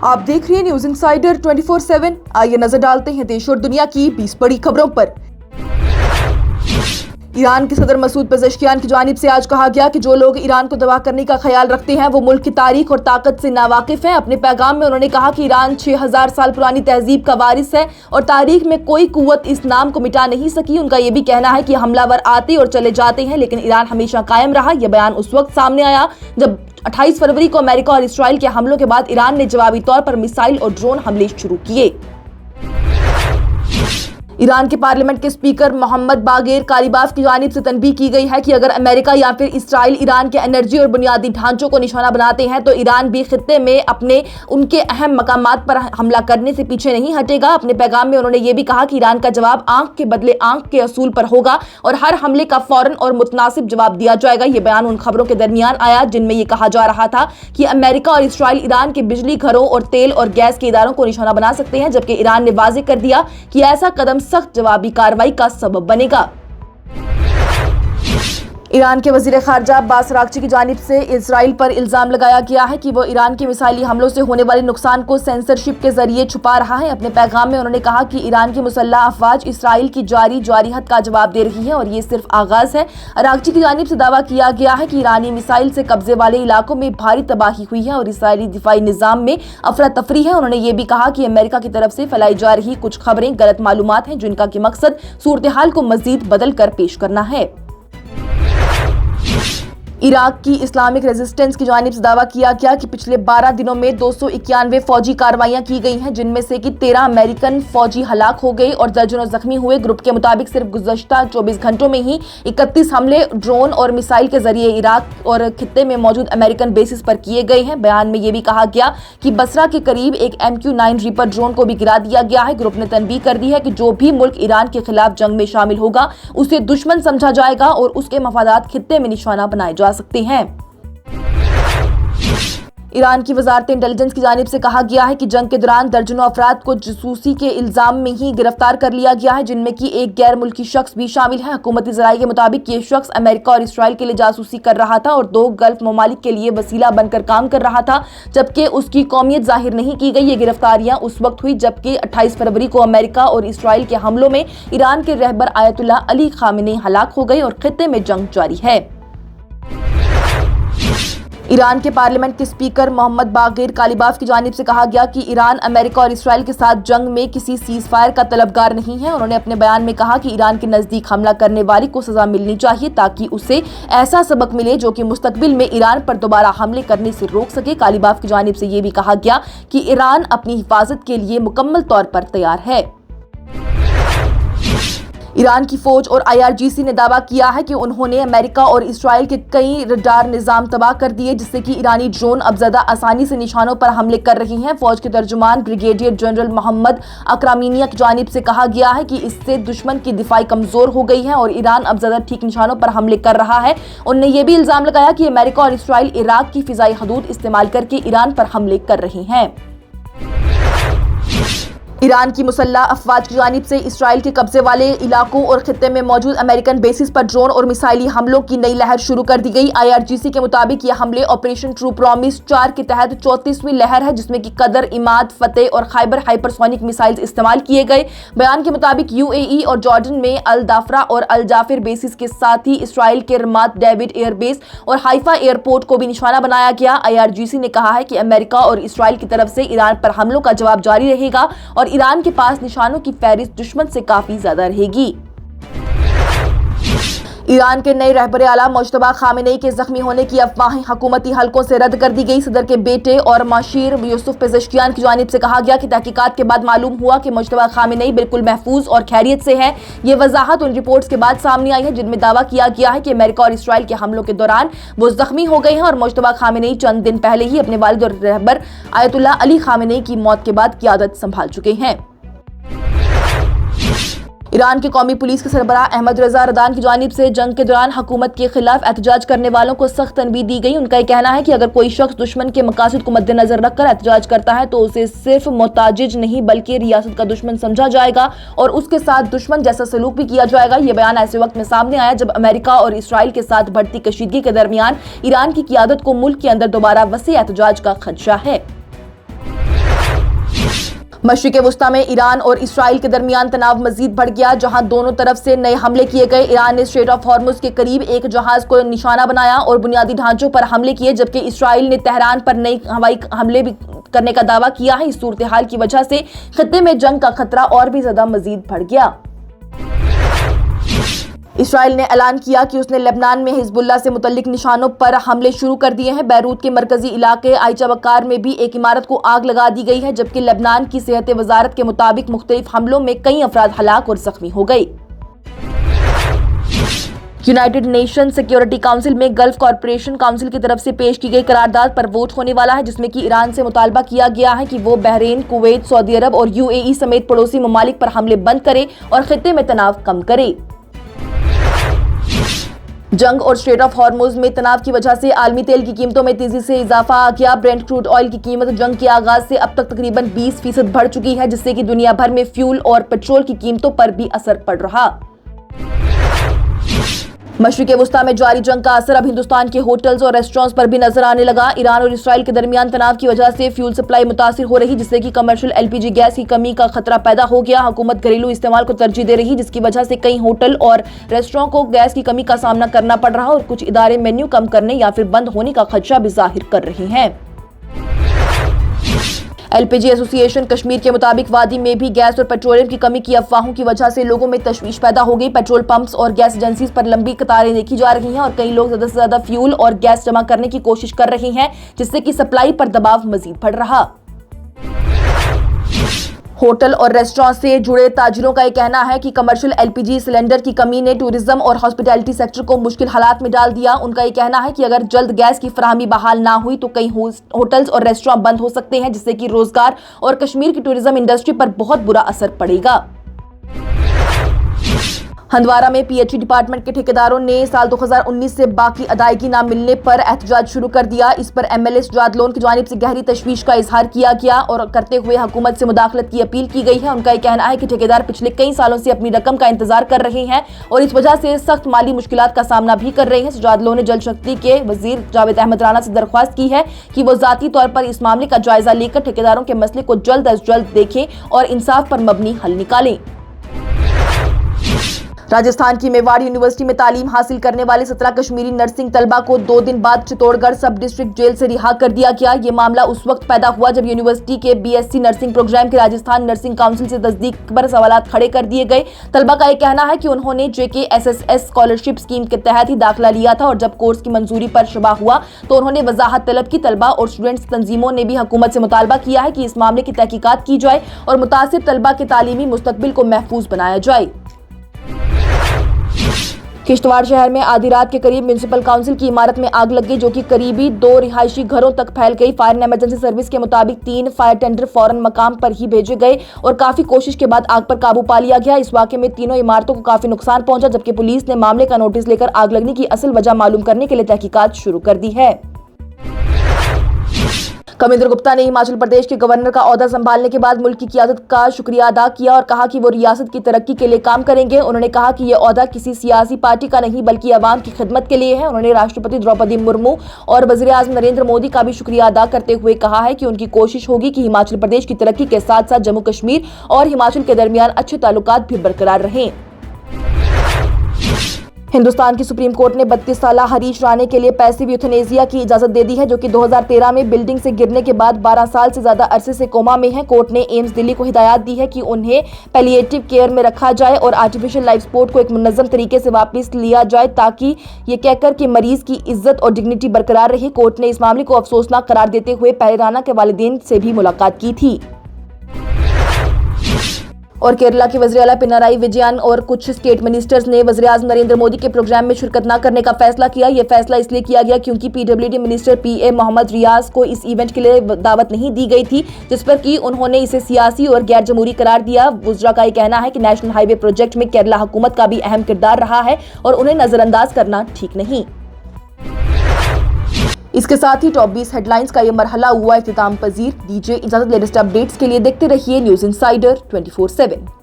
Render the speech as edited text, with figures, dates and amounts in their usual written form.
आप देख रहे हैं न्यूज इंसाइडर 24/7। आइए नजर डालते हैं देश और दुनिया की 20 बड़ी खबरों पर। ईरान के सदर मसूद पेज़ेश्कियान की जानिब से आज कहा गया कि जो लोग ईरान को तबाह करने का ख्याल रखते हैं वो मुल्क की तारीख और ताकत से नावाकिफ हैं। अपने पैगाम में उन्होंने कहा कि ईरान 6000 साल पुरानी तहजीब का वारिस है और तारीख में कोई कुव्वत इस नाम को मिटा नहीं सकी। उनका ये भी कहना है कि हमलावर आते और चले जाते हैं लेकिन ईरान हमेशा कायम रहा। यह बयान उस वक्त सामने आया जब 28 फरवरी को अमेरिका और इसराइल के हमलों के बाद ईरान ने जवाबी तौर पर मिसाइल और ड्रोन हमले शुरू किए। ईरान के पार्लियामेंट के स्पीकर मोहम्मद बागेर कालिबाफ की जानिब से तनबीह की गई है कि अगर अमेरिका या फिर इसराइल ईरान के एनर्जी और बुनियादी ढांचों को निशाना बनाते हैं तो ईरान भी खित्ते में अपने उनके अहम मकामात पर हमला करने से पीछे नहीं हटेगा। अपने पैगाम में उन्होंने ये भी कहा कि ईरान का जवाब आंख के बदले आंख के असूल पर होगा और हर हमले का फौरन और मुतनासिब जवाब दिया जाएगा। ये बयान उन खबरों के दरमियान आया जिनमें यह कहा जा रहा था कि अमेरिका और इसराइल ईरान के बिजली घरों और तेल और गैस के इदारों को निशाना बना सकते हैं, जबकि ईरान ने वाज़ेह कर दिया कि ऐसा कदम सख्त जवाबी कार्रवाई का सबब बनेगा। ईरान के वज़ीर ख़ारजा अब्बास अराग़ची की जानिब से इसराइल पर इल्ज़ाम लगाया गया है कि वो ईरान के मिसाइली हमलों से होने वाले नुकसान को सेंसरशिप के जरिए छुपा रहा है। अपने पैगाम में उन्होंने कहा कि ईरान की मुसल्लह अफ़वाज इसराइल की जारिहत का जवाब दे रही है और ये सिर्फ आगाज़ है। अराग़ची की जानिब से दावा किया गया है कि ईरानी मिसाइल से कब्जे वाले इलाकों में भारी तबाही हुई है और इसराइली दिफाई निज़ाम में अफरा तफरी है। उन्होंने ये भी कहा कि अमेरिका की तरफ से फैलाई जा रही कुछ खबरें गलत मालूमात हैं जिनका कि मकसद सूरत हाल को मज़ीद बदल कर पेश करना है। इराक की इस्लामिक रेजिस्टेंस की जानिब से दावा किया गया कि पिछले 12 दिनों में 291 फौजी कार्रवाइयां की गई हैं जिनमें से कि 13 अमेरिकन फौजी हलाक हो गए और दर्जनों जख्मी हुए। ग्रुप के मुताबिक सिर्फ गुज़श्ता 24 घंटों में ही 31 हमले ड्रोन और मिसाइल के जरिए इराक और खित्ते में मौजूद अमेरिकन बेसिस पर किए गए हैं। बयान में यह भी कहा गया कि बसरा के करीब एक MQ-9 रीपर ड्रोन को भी गिरा दिया गया है। ग्रुप ने तनबीह कर दी है कि जो भी मुल्क ईरान के खिलाफ जंग में शामिल होगा उसे दुश्मन समझा जाएगा और उसके मफादात खित्ते में निशाना बनाए जा सकते हैं। ईरान की वजारत इंटेलिजेंस की जानिब से कहा गया है कि जंग के दौरान दर्जनों अफराद को जासूसी के इल्जाम में ही गिरफ्तार कर लिया गया है जिनमें कि एक गैर मुल्की शख्स भी शामिल है। हुकूमती ज़राए के मुताबिक ये शख्स अमेरिका और इसराइल के लिए जासूसी कर रहा था और 2 गल्फ ममालिक के लिए वसीला बनकर काम कर रहा था, जबकि उसकी कौमियत जाहिर नहीं की गई। ये गिरफ्तारियां उस वक्त हुई जबकि 28 फरवरी को अमेरिका और इसराइल के हमलों में ईरान के रहबर आयतुल्लाह अली खामेनी हलाक हो गए और खित्ते में जंग जारी है। ईरान के पार्लियामेंट के स्पीकर मोहम्मद बागेर कालिबाफ की जानिब से कहा गया कि ईरान अमेरिका और इसराइल के साथ जंग में किसी सीज फायर का तलबगार नहीं है। उन्होंने अपने बयान में कहा कि ईरान के नज़दीक हमला करने वाले को सजा मिलनी चाहिए ताकि उसे ऐसा सबक मिले जो कि मुस्तकबिल में ईरान पर दोबारा हमले करने से रोक सके। कालिबाफ की जानिब से ये भी कहा गया कि ईरान अपनी हिफाजत के लिए मुकम्मल तौर पर तैयार है। ईरान की फौज और IRGC ने दावा किया है कि उन्होंने अमेरिका और इसराइल के कई रडार निज़ाम तबाह कर दिए जिससे कि ईरानी ड्रोन अब ज़्यादा आसानी से निशानों पर हमले कर रही हैं। फौज के तर्जुमान ब्रिगेडियर जनरल मोहम्मद अकरामीनिया की जानिब से कहा गया है कि इससे दुश्मन की दिफाई कमज़ोर हो गई है और ईरान अब ज़्यादा ठीक निशानों पर हमले कर रहा है। उन्होंने ये भी इल्ज़ाम लगाया कि अमेरिका और इसराइल इराक की फ़िज़ाई हदूद इस्तेमाल करके ईरान पर हमले कर रहे हैं। ईरान की मुसल्लह अफवाज की जानिब से इसराइल के कब्जे वाले इलाकों और खित्ते में मौजूद अमेरिकन बेसिस पर ड्रोन और मिसाइली हमलों की नई लहर शुरू कर दी गई। IRGC के मुताबिक यह हमले ऑपरेशन ट्रू प्रॉमिस 4 के तहत 34वीं लहर है जिसमें कि कदर, इमाद, फतेह और खैबर हाइपरसोनिक मिसाइल्स इस्तेमाल किए गए। बयान के मुताबिक UAE और जॉर्डन में अल दाफरा और अल जाफिर बेसिस के साथ ही इसराइल के रमात डेविड एयरबेस और हाइफा एयरपोर्ट को भी निशाना बनाया गया। IRGC ने कहा है कि अमेरिका और इसराइल की तरफ से ईरान पर हमलों का जवाब जारी रहेगा और ईरान के पास निशानों की फहरिस्त दुश्मन से काफी ज्यादा रहेगी। ईरान के नए रहबर आला मुज्तबा खामेनेई के जख्मी होने की अफवाहें हुकूमती हलकों से रद्द कर दी गई। सदर के बेटे और माशीर यूसुफ पेज़ेश्कियान की जानिब से कहा गया कि तहकीकात के बाद मालूम हुआ कि मुज्तबा खामेनेई बिल्कुल महफूज और खैरियत से है। ये वजाहत उन रिपोर्ट्स के बाद सामने आई है जिनमें दावा किया गया है कि अमेरिका और इसराइल के हमलों के दौरान वो जख्मी हो गए हैं और मुज्तबा खामेनेई चंद दिन पहले ही अपने वालिद और रहबर आयतुल्लाह अली खामेनेई की मौत के बाद क़ियादत संभाल चुके हैं। ईरान की कौमी पुलिस के सरबराह अहमद रजा रदान की जानिब से जंग के दौरान हुकूमत के खिलाफ एहतजाज करने वालों को सख्त तनबीह दी गई। उनका कहना है कि अगर कोई शख्स दुश्मन के मकासद को मद्देनजर रखकर एहतजाज करता है तो उसे सिर्फ मोहताजिज नहीं बल्कि रियासत का दुश्मन समझा जाएगा और उसके साथ दुश्मन जैसा सलूक भी किया जाएगा। ये बयान ऐसे वक्त में सामने आया जब अमेरिका और इसराइल के साथ बढ़ती कशीदगी के दरमियान ईरान की क़ियादत को मुल्क के अंदर दोबारा वसी एहतजाज का खदशा है। مشرق وسطی میں ایران اور اسرائیل کے درمیان تناؤ مزید بڑھ گیا، جہاں دونوں طرف سے نئے حملے کیے گئے۔ ایران نے اسٹریٹ آف ہارمز کے قریب ایک جہاز کو نشانہ بنایا اور بنیادی ڈھانچوں پر حملے کیے، جبکہ اسرائیل نے تہران پر نئی ہوائی حملے بھی کرنے کا دعویٰ کیا ہے۔ اس صورتحال کی وجہ سے خطے میں جنگ کا خطرہ اور بھی زیادہ مزید بڑھ گیا۔ اسرائیل نے اعلان کیا کہ اس نے لبنان میں حزب اللہ سے متعلق نشانوں پر حملے شروع کر دیے ہیں۔ بیروت کے مرکزی علاقے عائچہ وقار میں بھی ایک عمارت کو آگ لگا دی گئی ہے، جبکہ لبنان کی صحت وزارت کے مطابق مختلف حملوں میں کئی افراد ہلاک اور زخمی ہو گئے۔ یونائیٹڈ نیشن سیکیورٹی کونسل میں گلف کوآپریشن کونسل کی طرف سے پیش کی گئی قرارداد پر ووٹ ہونے والا ہے، جس میں کہ ایران سے مطالبہ کیا گیا ہے کہ وہ بحرین، کویت، سعودی عرب اور UAE سمیت پڑوسی ممالک پر حملے بند کرے اور خطے میں تناؤ کم کرے۔ جنگ اور اسٹریٹ آف ہارمز میں تناؤ کی وجہ سے عالمی تیل کی قیمتوں میں تیزی سے اضافہ آ گیا۔ برینٹ کروڈ آئل کی قیمت جنگ کے آغاز سے اب تک تقریباً 20% بڑھ چکی ہے، جس سے کہ دنیا بھر میں فیول اور پیٹرول کی قیمتوں پر بھی اثر پڑ رہا۔ مشرق وسطی میں جاری جنگ کا اثر اب ہندوستان کے ہوٹلز اور ریسٹورانٹس پر بھی نظر آنے لگا۔ ایران اور اسرائیل کے درمیان تناؤ کی وجہ سے فیول سپلائی متاثر ہو رہی، جس سے کہ کمرشل LPG گیس کی کمی کا خطرہ پیدا ہو گیا۔ حکومت گھریلو استعمال کو ترجیح دے رہی، جس کی وجہ سے کئی ہوٹل اور ریسٹورانٹ کو گیس کی کمی کا سامنا کرنا پڑ رہا اور کچھ ادارے مینیو کم کرنے یا پھر بند ہونے کا خدشہ بھی ظاہر کر رہے ہیں۔ LPG ایسوسی ایشن کشمیر کے مطابق وادی میں بھی گیس اور پیٹرولیم کی کمی کی افواہوں کی وجہ سے لوگوں میں تشویش پیدا ہو گئی۔ پیٹرول پمپس اور گیس ایجنسیز پر لمبی قطاریں دیکھی جا رہی ہیں اور کئی لوگ زیادہ سے زیادہ فیول اور گیس جمع کرنے کی کوشش کر رہے ہیں، جس سے کہ سپلائی پر دباؤ مزید بڑھ رہا۔ ہوٹل اور ریسٹورانٹ سے جڑے تاجروں کا یہ کہنا ہے کہ کمرشل LPG سلنڈر کی کمی نے ٹورزم اور ہاسپٹیلٹی سیکٹر کو مشکل حالات میں ڈال دیا۔ ان کا یہ کہنا ہے کہ اگر جلد گیس کی فراہمی بحال نہ ہوئی تو کئی ہوٹلز اور ریسٹورانٹ بند ہو سکتے ہیں، جس سے کہ روزگار اور کشمیر کی ٹورزم انڈسٹری پر بہت برا اثر پڑے گا۔ ہندوارہ میں PHE ڈپارٹمنٹ کے ٹھیکیداروں نے سال 2019 سے باقی ادائیگی نہ ملنے پر احتجاج شروع کر دیا۔ اس پر MLA سجاد لون کی جانب سے گہری تشویش کا اظہار کیا گیا اور کرتے ہوئے حکومت سے مداخلت کی اپیل کی گئی ہے۔ ان کا یہ کہنا ہے کہ ٹھیکیدار پچھلے کئی سالوں سے اپنی رقم کا انتظار کر رہے ہیں اور اس وجہ سے سخت مالی مشکلات کا سامنا بھی کر رہے ہیں۔ سجاد لون نے جل شکتی کے وزیر جاوید احمد رانا سے درخواست کی ہے کہ وہ ذاتی طور پر اس معاملے کا جائزہ لے کر ٹھیکیداروں کے مسئلے کو جلد از جلد دیکھیں اور انصاف پر مبنی حل نکالیں۔ راجستھان کی میواڑ یونیورسٹی میں تعلیم حاصل کرنے والے 17 کشمیری نرسنگ طلبہ کو 2 دن بعد چتور گڑھ سب ڈسٹرکٹ جیل سے رہا کر دیا گیا۔ یہ معاملہ اس وقت پیدا ہوا جب یونیورسٹی کے BSc نرسنگ پروگرام کے راجستھان نرسنگ کونسل سے تصدیق پر سوالات کھڑے کر دیے گئے۔ طلبہ کا یہ کہنا ہے کہ انہوں نے JKSSS اسکالرشپ اسکیم کے تحت ہی داخلہ لیا تھا اور جب کورس کی منظوری پر شبہ ہوا تو انہوں نے وضاحت طلب کی۔ طلبہ اور اسٹوڈنٹس تنظیموں نے بھی حکومت سے مطالبہ کیا ہے کہ اس معاملے کی تحقیقات کی جائے اور متاثر طلبہ کے تعلیمی مستقبل کو محفوظ بنایا جائے۔ کشتواڑ شہر میں آدھی رات کے قریب میونسپل کونسل کی عمارت میں آگ لگ گئی، جو کہ قریبی 2 رہائشی گھروں تک پھیل گئی۔ فائر اینڈ ایمرجنسی سروس کے مطابق 3 فائر ٹینڈر فوراً مقام پر ہی بھیجے گئے اور کافی کوشش کے بعد آگ پر قابو پا لیا گیا۔ اس واقعے میں تینوں عمارتوں کو کافی نقصان پہنچا، جبکہ پولیس نے معاملے کا نوٹس لے کر آگ لگنے کی اصل وجہ معلوم کرنے کے لیے تحقیقات شروع کر دی ہے۔ کمیندر گپتا نے ہماچل پردیش کے گورنر کا عہدہ سنبھالنے کے بعد ملک کی قیادت کا شکریہ ادا کیا اور کہا کہ وہ ریاست کی ترقی کے لیے کام کریں گے۔ انہوں نے کہا کہ یہ عہدہ کسی سیاسی پارٹی کا نہیں بلکہ عوام کی خدمت کے لیے ہے۔ انہوں نے راشٹرپتی دروپدی مرمو اور وزیر اعظم نریندر مودی کا بھی شکریہ ادا کرتے ہوئے کہا ہے کہ ان کی کوشش ہوگی کہ ہماچل پردیش کی ترقی کے ساتھ ساتھ جموں کشمیر اور ہماچل کے درمیان اچھے تعلقات بھی برقرار رہیں۔ ہندوستان کی سپریم کورٹ نے 32 سالہ ہریش رانے کے لیے پیسیو یوتھنیزیا کی اجازت دے دی ہے، جو کہ 2013 میں بلڈنگ سے گرنے کے بعد 12 سال سے زیادہ عرصے سے کوما میں ہیں۔ کورٹ نے ایمز دلی کو ہدایت دی ہے کہ انہیں پیلیٹیو کیئر میں رکھا جائے اور آرٹیفیشل لائف سپورٹ کو ایک منظم طریقے سے واپس لیا جائے تاکہ یہ کہہ کر کہ مریض کی عزت اور ڈگنیٹی برقرار رہے۔ کورٹ نے اس معاملے کو افسوسناک قرار دیتے ہوئے پہلے رانا کے والدین سے بھی ملاقات کی تھی۔ اور کیرلا کے وزیر اعلیٰ پنارائی وجین اور کچھ اسٹیٹ منسٹرز نے وزیر اعظم نریندر مودی کے پروگرام میں شرکت نہ کرنے کا فیصلہ کیا۔ یہ فیصلہ اس لیے کیا گیا کیونکہ PWD منسٹر PA محمد ریاض کو اس ایونٹ کے لیے دعوت نہیں دی گئی تھی، جس پر کہ انہوں نے اسے سیاسی اور غیر جمہوری قرار دیا۔ وزراء کا یہ کہنا ہے کہ نیشنل ہائی وے پروجیکٹ میں کیرلا حکومت کا بھی اہم کردار رہا ہے اور انہیں نظر انداز کرنا ٹھیک نہیں۔ اس کے ساتھ ہی ٹاپ 20 ہیڈ لائنز کا یہ مرحلہ ہوا اختتام پذیر۔ دیجیے اجازت، لیٹسٹ اپڈیٹس کے لیے دیکھتے رہیے نیوز انسائیڈر 24/7۔